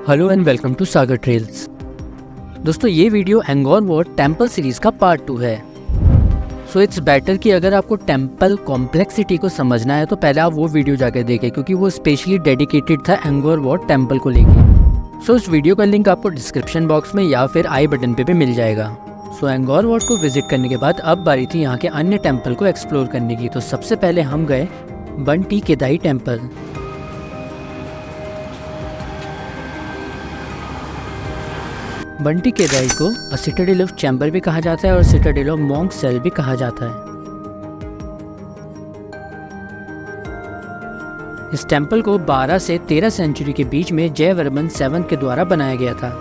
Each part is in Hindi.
Hello and welcome to Sagar trails. दोस्तों ये video Angkor Wat temple series का पार्ट 2 है। सो इट्स बेटर कि अगर आपको टेम्पल कॉम्प्लेक्सिटी को समझना है तो पहले आप वो वीडियो जाकर देखें, क्योंकि वो स्पेशली डेडिकेटेड था एंगोर वॉट टेम्पल को लेके। सो इस वीडियो का लिंक आपको डिस्क्रिप्शन बॉक्स में या फिर आई बटन पे भी मिल जाएगा। सो एंगोर वॉट को विजिट करने के बाद अब बारी थी यहाँ के अन्य टेम्पल को एक्सप्लोर करने की। तो सबसे पहले हम गए बंटी केदाई टेम्पल। बंटी केदाई को सिटाडेल ऑफ चैम्बर भी कहा जाता है और सिटाडेल ऑफ मॉन्क सेल भी कहा जाता है। इस टेम्पल को 12 से 13 सेंचुरी के बीच में जयवर्मन 7 के द्वारा बनाया गया था।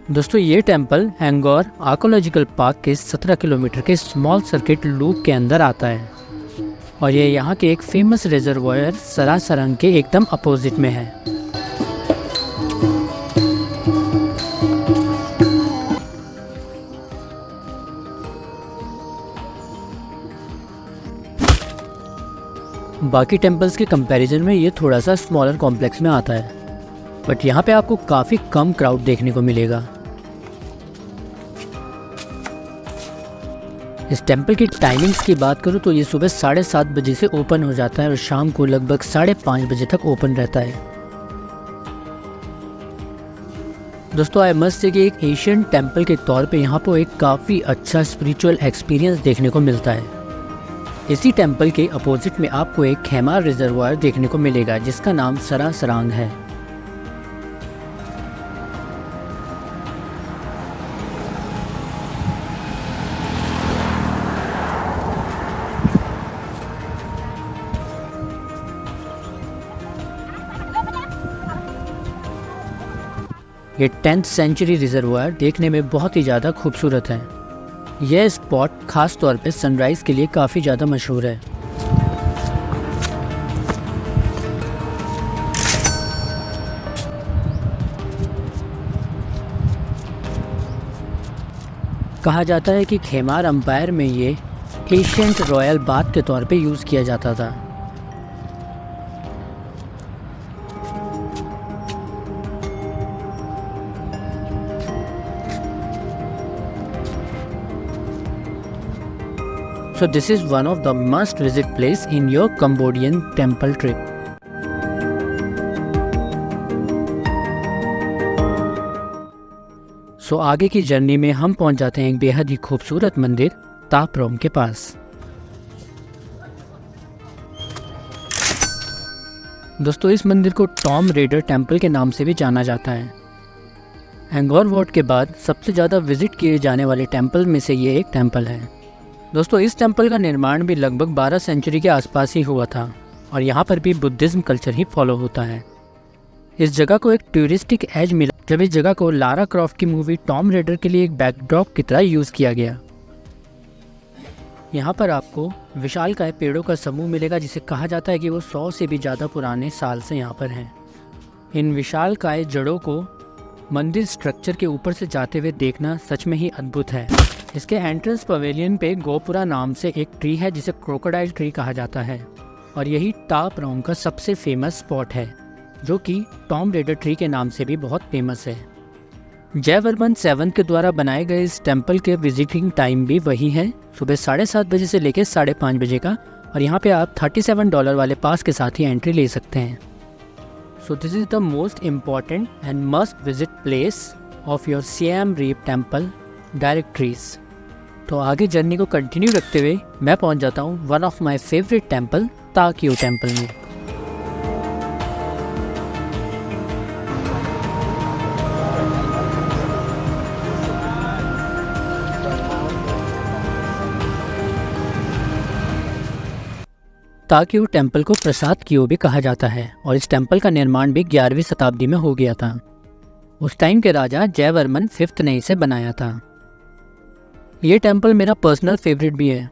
दोस्तों ये टेम्पल एंगोर आर्कोलॉजिकल पार्क के 17 किलोमीटर के स्मॉल सर्किट लूप के अंदर आता है और ये यहाँ के एक फेमस रिजर्वायर सरासरंग के एकदम अपोजिट में है। बाकी टेम्पल्स के कंपैरिजन में ये थोड़ा सा स्मॉलर कॉम्प्लेक्स में आता है, बट यहाँ पे आपको काफ़ी कम क्राउड देखने को मिलेगा। इस टेम्पल की टाइमिंग्स की बात करूँ तो ये सुबह 7:30 बजे से ओपन हो जाता है और शाम को लगभग 5:30 बजे तक ओपन रहता है। दोस्तों आई मस्ट से कि एक एशियन टेम्पल के तौर पे यहाँ पर एक काफ़ी अच्छा स्पिरिचुअल एक्सपीरियंस देखने को मिलता है। इसी टेम्पल के अपोजिट में आपको एक खेमार रिजर्वायर देखने को मिलेगा जिसका नाम सरासरांग है। ये 10th सेंचुरी रिजर्वायर देखने में बहुत ही ज़्यादा खूबसूरत है। यह स्पॉट खास तौर पे सनराइज़ के लिए काफ़ी ज़्यादा मशहूर है। कहा जाता है कि खेमार एम्पायर में ये एशियंट रॉयल बाथ के तौर पे यूज़ किया जाता था। So this is one of the must visit place in your Cambodian temple trip. सो आगे की जर्नी में हम पहुंच जाते हैं एक बेहद ही खूबसूरत मंदिर ता प्रोम के पास। दोस्तों इस मंदिर को टॉम रेडर टेम्पल के नाम से भी जाना जाता है। एंगोर वॉट के बाद सबसे ज़्यादा विजिट किए जाने वाले टेम्पल में से ये एक टेम्पल है। दोस्तों इस टेम्पल का निर्माण भी लगभग 12 सेंचुरी के आसपास ही हुआ था और यहाँ पर भी बुद्धिज़्म कल्चर ही फॉलो होता है। इस जगह को एक टूरिस्टिक एज मिला जब इस जगह को लारा क्रॉफ्ट की मूवी टॉम रेडर के लिए एक बैकड्रॉप की तरह यूज़ किया गया। यहाँ पर आपको विशालकाय पेड़ों का समूह मिलेगा जिसे कहा जाता है कि वो 100 से भी ज़्यादा पुराने साल से यहाँ पर हैं। इन विशालकाय जड़ों को मंदिर स्ट्रक्चर के ऊपर से जाते हुए देखना सच में ही अद्भुत है। इसके एंट्रेंस पवेलियन पे गोपुरा नाम से एक ट्री है जिसे क्रोकोडाइल ट्री कहा जाता है और यही ता प्रोम का सबसे फेमस स्पॉट है जो कि टॉम रेडर ट्री के नाम से भी बहुत फेमस है। जयवर्मन 7 के द्वारा बनाए गए इस टेम्पल के विजिटिंग टाइम भी वही है, सुबह 7:30 बजे से लेकर 5:30 बजे का, और यहाँ पे आप $37 वाले पास के साथ ही एंट्री ले सकते हैं। So this is the most important and must visit place of your Siem Reap temple directories. तो आगे जर्नी को कंटिन्यू रखते हुए मैं पहुंच जाता हूं one of my favourite temple ता क्यू टेम्पल में। ता क्यू टेम्पल को प्रसाद क्यू भी कहा जाता है और इस टेम्पल का निर्माण भी 11वीं शताब्दी में हो गया था। उस टाइम के राजा जयवर्मन 5 ने इसे बनाया था। ये टेम्पल मेरा पर्सनल फेवरेट भी है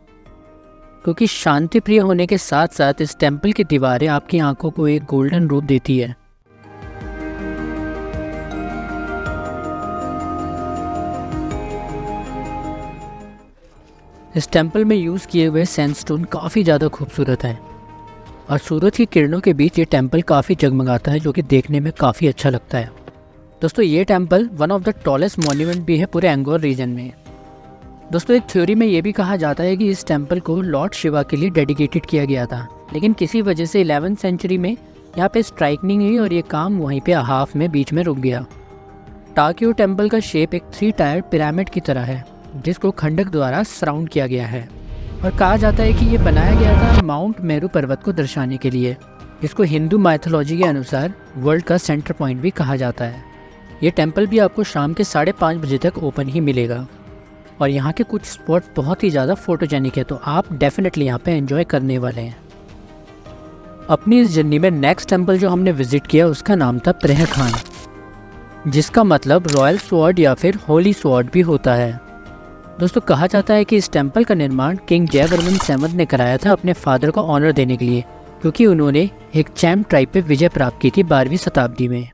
क्योंकि शांति प्रिय होने के साथ साथ इस टेम्पल की दीवारें आपकी आंखों को एक गोल्डन रूप देती है। इस टेम्पल में यूज़ किए हुए सैंडस्टोन काफ़ी ज़्यादा खूबसूरत हैं और सूरज की किरणों के बीच ये टेम्पल काफ़ी जगमगाता है, जो कि देखने में काफ़ी अच्छा लगता है। दोस्तों ये temple one of the tallest monument भी है पूरे एंगोर रीजन में। दोस्तों एक थ्योरी में ये भी कहा जाता है कि इस टेम्पल को लॉर्ड शिवा के लिए डेडिकेटेड किया गया था, लेकिन किसी वजह से 11th सेंचुरी में यहाँ पे स्ट्राइकनिंग हुई और ये काम वहीं पे हाफ में बीच में रुक गया। टाक्यो टेम्पल का शेप एक 3 टायर्ड पिरामिड की तरह है, जिसको खंडक द्वारा सराउंड किया गया है और कहा जाता है कि ये बनाया गया था माउंट मेरू पर्वत को दर्शाने के लिए। इसको हिंदू माइथोलॉजी के अनुसार वर्ल्ड का सेंटर पॉइंट भी कहा जाता है। ये टेम्पल भी आपको शाम के 5:30 बजे तक ओपन ही मिलेगा और यहाँ के कुछ स्पॉट बहुत ही ज़्यादा फोटोजेनिक है, तो आप डेफिनेटली यहाँ पे एंजॉय करने वाले हैं। अपनी इस जर्नी में नेक्स्ट टेम्पल जो हमने विजिट किया उसका नाम था प्रेह खान, जिसका मतलब रॉयल स्वॉर्ड या फिर होली स्वॉर्ड भी होता है। दोस्तों कहा जाता है कि इस टेम्पल का निर्माण किंग जयवर्मन 7 ने कराया था अपने फादर को ऑनर देने के लिए, क्योंकि उन्होंने एक चैम्प ट्राइब पे विजय प्राप्त की थी 12वीं शताब्दी में।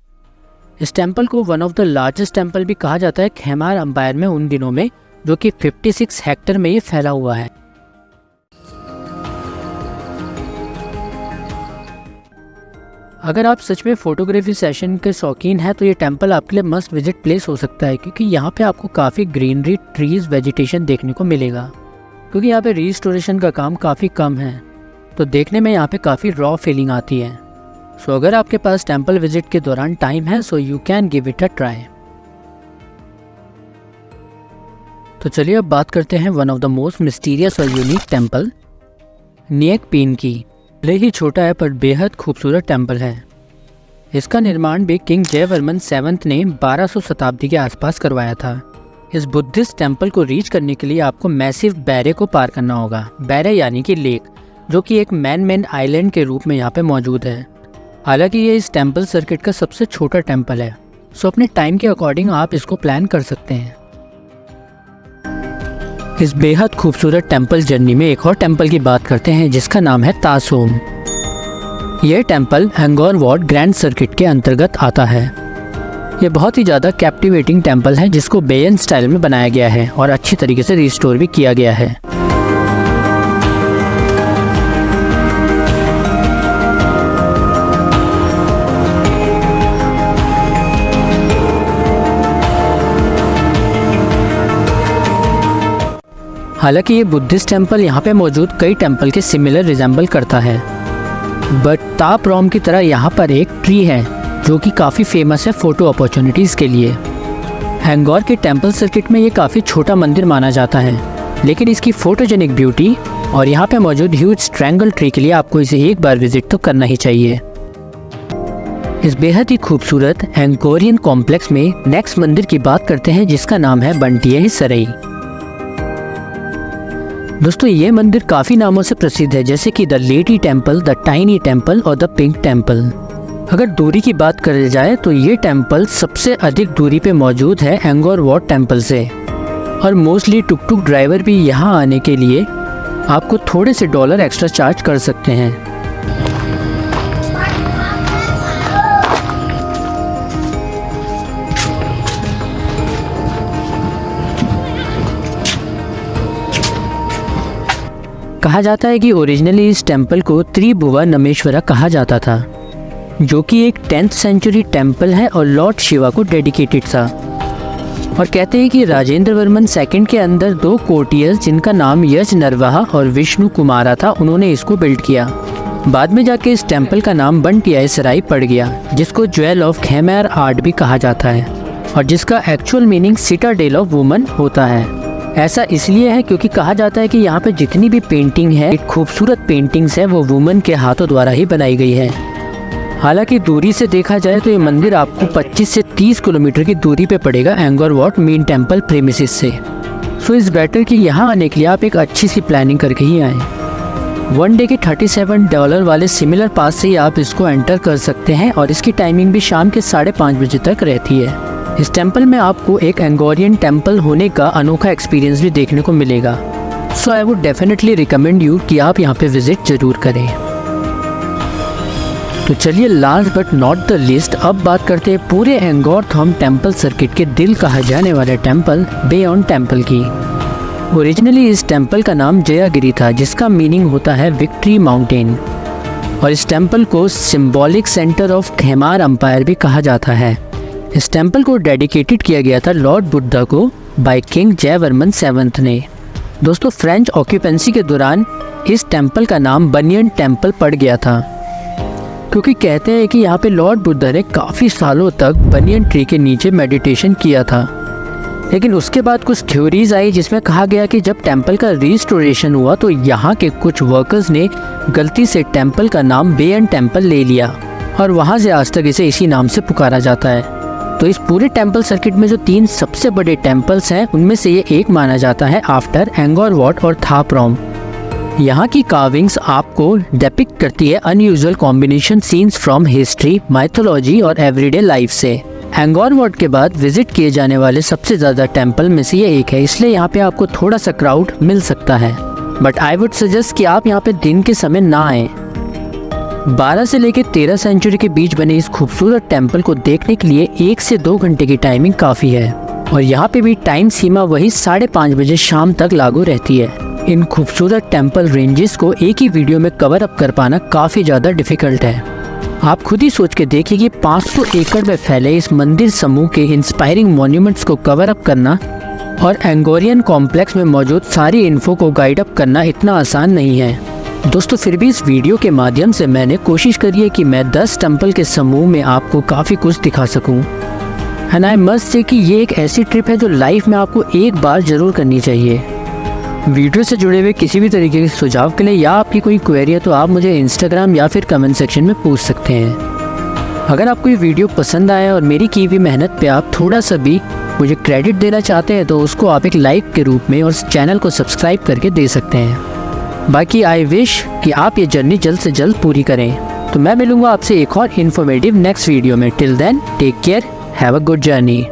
इस टेम्पल को one of the largest temple भी कहा जाता है खेमार अंपायर में उन दिनों में, जो कि 56 हेक्टर में ये फैला हुआ है। अगर आप सच में फोटोग्राफी सेशन के शौकीन हैं तो ये टेम्पल आपके लिए मस्ट विजिट प्लेस हो सकता है, क्योंकि यहाँ पे आपको काफ़ी ग्रीनरी, ट्रीज, वेजिटेशन देखने को मिलेगा। क्योंकि यहाँ पे रिस्टोरेशन का काम काफ़ी कम है, तो देखने में यहाँ पे काफ़ी रॉ फीलिंग आती है। सो अगर आपके पास टेम्पल विजिट के दौरान टाइम है so you can give it a try. तो चलिए अब बात करते हैं one of the most mysterious और यूनिक टेम्पल निएक पीन की। भले ही छोटा है पर बेहद खूबसूरत टेम्पल है। इसका निर्माण भी किंग जयवर्मन 7 ने 1200 शताब्दी के आसपास करवाया था। इस बुद्धिस्ट टेम्पल को रीच करने के लिए आपको मैसिव बैरे को पार करना होगा। बैरे यानी कि लेक, जो कि एक मैन आइलैंड के रूप में यहाँ पे मौजूद है। हालांकि ये इस टेम्पल सर्किट का सबसे छोटा टेम्पल है, सो अपने टाइम के अकॉर्डिंग आप इसको प्लान कर सकते हैं। इस बेहद खूबसूरत टेम्पल जर्नी में एक और टेम्पल की बात करते हैं, जिसका नाम है तासोम। यह टेम्पल एंगोर वाट ग्रैंड सर्किट के अंतर्गत आता है। यह बहुत ही ज़्यादा कैप्टिवेटिंग टेम्पल है, जिसको बेयन स्टाइल में बनाया गया है और अच्छी तरीके से रिस्टोर भी किया गया है। हालांकि ये बुद्धिस्ट टेम्पल यहाँ पे मौजूद कई टेम्पल के सिमिलर रिजेंबल करता है, बट तापरोम की तरह यहाँ पर एक ट्री है जो कि काफ़ी फेमस है फ़ोटो अपॉर्चुनिटीज़ के लिए। एंगोर के टेम्पल सर्किट में ये काफ़ी छोटा मंदिर माना जाता है, लेकिन इसकी फोटोजेनिक ब्यूटी और यहाँ पे मौजूद ह्यूज ट्रायंगल ट्री के लिए आपको इसे एक बार विजिट तो करना ही चाहिए। इस बेहद ही खूबसूरत एंगोरियन कॉम्प्लेक्स में नेक्स्ट मंदिर की बात करते हैं, जिसका नाम है बंटिये सरई। दोस्तों ये मंदिर काफ़ी नामों से प्रसिद्ध है, जैसे कि the lady temple, the tiny temple और द पिंक टेम्पल। अगर दूरी की बात करी जाए तो ये टेम्पल सबसे अधिक दूरी पे मौजूद है एंगोर वाट टेम्पल से, और मोस्टली टुक टुक ड्राइवर भी यहाँ आने के लिए आपको थोड़े से डॉलर एक्स्ट्रा चार्ज कर सकते हैं। कहा जाता है कि ओरिजिनली इस टेम्पल को त्रिभुवन नमेश्वरा कहा जाता था, जो कि एक 10th सेंचुरी टेम्पल है और लॉर्ड शिवा को डेडिकेटेड था। और कहते हैं कि राजेंद्र वर्मन 2 के अंदर 2 कोर्टियर्स, जिनका नाम यश नरवाहा और विष्णु कुमारा था, उन्होंने इसको बिल्ड किया। बाद में जाके इस टेम्पल का नाम बंटिया सराई पड़ गया, जिसको ज्वेल ऑफ खेमैर आर्ट भी कहा जाता है और जिसका actual meaning Citadel of woman होता है। ऐसा इसलिए है क्योंकि कहा जाता है कि यहाँ पे जितनी भी पेंटिंग है, खूबसूरत पेंटिंग्स है, वो वुमन के हाथों द्वारा ही बनाई गई है। हालांकि दूरी से देखा जाए तो ये मंदिर आपको 25 से 30 किलोमीटर की दूरी पे पड़ेगा एंगोर वाट मेन टेम्पल प्रीमिसेस से। सो इस बेटर कि यहाँ आने के लिए आप एक अच्छी सी प्लानिंग करके ही आएँ। 1 डे के $37 वाले सिमिलर पास से ही आप इसको एंटर कर सकते हैं और इसकी टाइमिंग भी शाम के 5:30 बजे तक रहती है। इस टेम्पल में आपको एक एंगोरियन टेम्पल होने का अनोखा एक्सपीरियंस भी देखने को मिलेगा। So I would definitely recommend you कि आप यहाँ पे विजिट ज़रूर करें। तो चलिए last but not the least अब बात करते हैं पूरे एंगोर थॉम टेम्पल सर्किट के दिल कहा जाने वाले टेम्पल बेयोन टेम्पल की। ओरिजिनली इस टेम्पल का नाम जयागिरी था, जिसका मीनिंग होता है विक्ट्री माउंटेन, और इस टेम्पल को सिंबॉलिक सेंटर ऑफ खेमार एम्पायर भी कहा जाता है। इस टेम्पल को डेडिकेटेड किया गया था लॉर्ड बुद्धा को बाय किंग जयवर्मन 7 ने। दोस्तों, फ्रेंच ऑक्यूपेंसी के दौरान इस टेम्पल का नाम बनियन टेम्पल पड़ गया था, क्योंकि कहते हैं कि यहाँ पे लॉर्ड बुद्धा ने काफ़ी सालों तक बनियन ट्री के नीचे मेडिटेशन किया था। लेकिन उसके बाद कुछ थ्योरीज आई जिसमें कहा गया कि जब टेम्पल का रिस्टोरेशन हुआ तो यहाँ के कुछ वर्कर्स ने गलती से टेम्पल का नाम बेयन टेम्पल ले लिया, और वहाँ से आज तक इसे इसी नाम से पुकारा जाता है। तो इस पूरे टेम्पल सर्किट में जो 3 सबसे बड़े टेम्पल्स हैं, उनमें से ये एक माना जाता है आफ्टर एंगोर वॉट और थापरोम। यहाँ की कार्विंग्स आपको डेपिक्ट करती है unusual combination scenes from history, mythology और एवरीडे लाइफ से। एंगोर वॉट के बाद विजिट किए जाने वाले सबसे ज़्यादा टेम्पल में से ये एक है, इसलिए यहाँ पे आपको थोड़ा सा क्राउड मिल सकता है, बट आई वुड सजेस्ट कि आप यहाँ पे दिन के समय ना आएँ। 12 से लेकर 13 सेंचुरी के बीच बने इस खूबसूरत टेम्पल को देखने के लिए 1 से 2 घंटे की टाइमिंग काफ़ी है, और यहाँ पे भी टाइम सीमा वही 5:30 बजे शाम तक लागू रहती है। इन खूबसूरत टेम्पल रेंजेस को एक ही वीडियो में कवर अप कर पाना काफ़ी ज़्यादा डिफ़िकल्ट है। आप खुद ही सोच के देखिए कि 500 एकड़ में फैले इस मंदिर समूह के इंस्पायरिंग मॉन्यूमेंट्स को कवर अप करना और एंगोरियन कॉम्प्लेक्स में मौजूद सारी इन्फो को गाइड अप करना इतना आसान नहीं है। दोस्तों, फिर भी इस वीडियो के माध्यम से मैंने कोशिश करी है कि मैं 10 टेम्पल के समूह में आपको काफ़ी कुछ दिखा सकूं। एंड आई मस्ट से कि ये एक ऐसी ट्रिप है जो लाइफ में आपको एक बार ज़रूर करनी चाहिए। वीडियो से जुड़े हुए किसी भी तरीके के सुझाव के लिए या आपकी कोई क्वेरी है तो आप मुझे इंस्टाग्राम या फिर कमेंट सेक्शन में पूछ सकते हैं। अगर आपको ये वीडियो पसंद आया और मेरी की हुई मेहनत पे आप थोड़ा सा भी मुझे क्रेडिट देना चाहते हैं तो उसको आप एक लाइक के रूप में और चैनल को सब्सक्राइब करके दे सकते हैं। बाकी आई विश कि आप ये जर्नी जल्द से जल्द पूरी करें। तो मैं मिलूँगा आपसे एक और इन्फॉर्मेटिव नेक्स्ट वीडियो में। Till then take care, have a good journey.